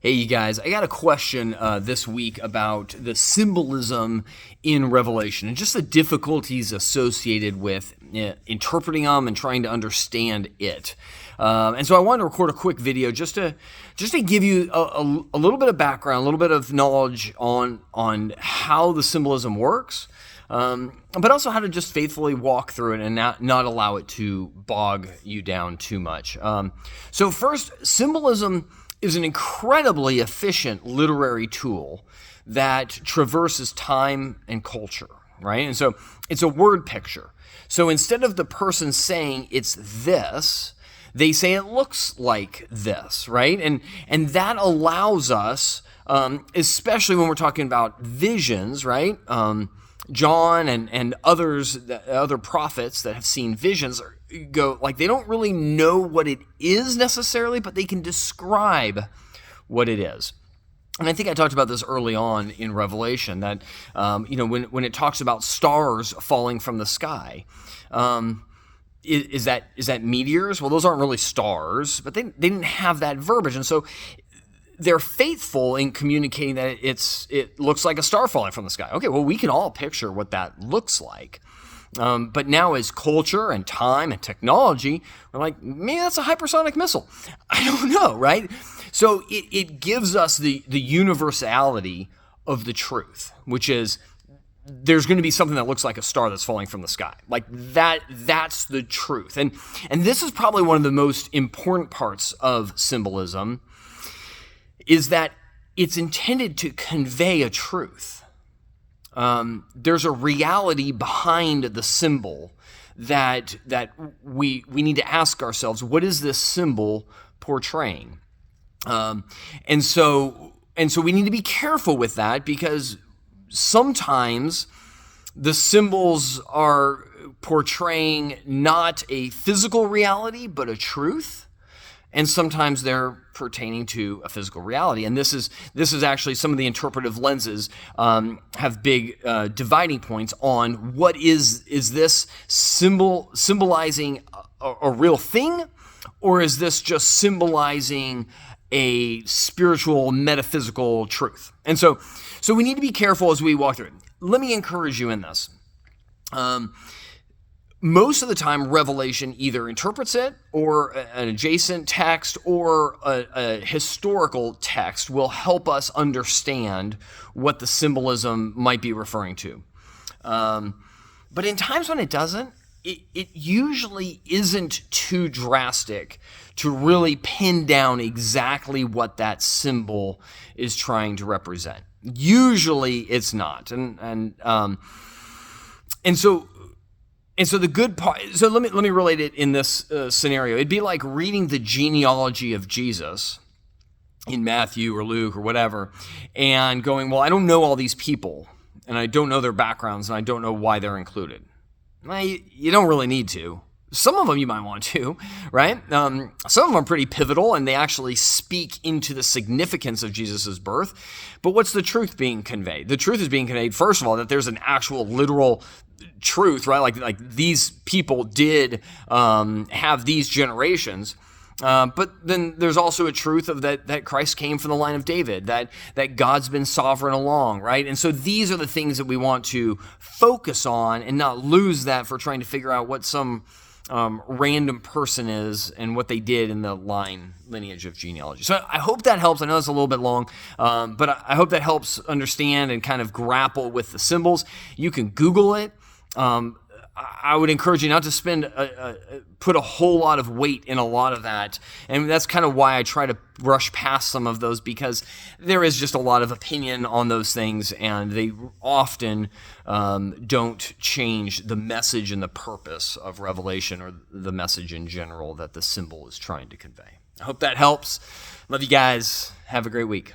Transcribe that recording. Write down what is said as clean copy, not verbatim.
Hey, you guys, I got a question this week about the symbolism in Revelation and just the difficulties associated with interpreting them and trying to understand it. And so I wanted to record a quick video just to give you a little bit of background, a little bit of knowledge on how the symbolism works, but also how to just faithfully walk through it and not allow it to bog you down too much. So first, symbolism is an incredibly efficient literary tool that traverses time and culture, right? And so it's a word picture. So instead of the person saying it's this, they say it looks like this, right? And that allows us, especially when we're talking about visions, right? John and other prophets that have seen visions go like they don't really know what it is necessarily, but they can describe what it is. And I think I talked about this early on in Revelation that when it talks about stars falling from the sky, is that meteors? Well, those aren't really stars, but they didn't have that verbiage, and so they're faithful in communicating that it looks like a star falling from the sky. Okay, well, we can all picture what that looks like. But now as culture and time and technology, we're like, maybe that's a hypersonic missile. I don't know, right? So it gives us the universality of the truth, which is there's going to be something that looks like a star that's falling from the sky. Like that's the truth. And this is probably one of the most important parts of symbolism, is that it's intended to convey a truth. There's a reality behind the symbol that we need to ask ourselves, what is this symbol portraying? And so we need to be careful with that, because sometimes the symbols are portraying not a physical reality, but a truth. And sometimes they're pertaining to a physical reality. And this is actually some of the interpretive lenses have big dividing points on what is this symbolizing a real thing, or is this just symbolizing a spiritual, metaphysical truth? And so we need to be careful as we walk through it. Let me encourage you in this. Most of the time, Revelation either interprets it, or an adjacent text, or a historical text will help us understand what the symbolism might be referring to. But in times when it doesn't, it usually isn't too drastic to really pin down exactly what that symbol is trying to represent. Usually it's not. And so the good part, so let me relate it in this scenario. It'd be like reading the genealogy of Jesus in Matthew or Luke or whatever, and going, well, I don't know all these people, and I don't know their backgrounds, and I don't know why they're included. Well, you don't really need to. Some of them you might want to, right? Some of them are pretty pivotal, and they actually speak into the significance of Jesus' birth. But what's the truth being conveyed? The truth is being conveyed, first of all, that there's an actual literal truth, right? Like these people did have these generations. But then there's also a truth of that Christ came from the line of David, that God's been sovereign along, right? And so these are the things that we want to focus on and not lose that for trying to figure out what some random person is and what they did in the lineage of genealogy. So I hope that helps. I know it's a little bit long, but I hope that helps understand and kind of grapple with the symbols. You can Google it. I would encourage you not to put a whole lot of weight in a lot of that. And that's kind of why I try to brush past some of those, because there is just a lot of opinion on those things, and they often don't change the message and the purpose of Revelation, or the message in general that the symbol is trying to convey. I hope that helps. Love you guys. Have a great week.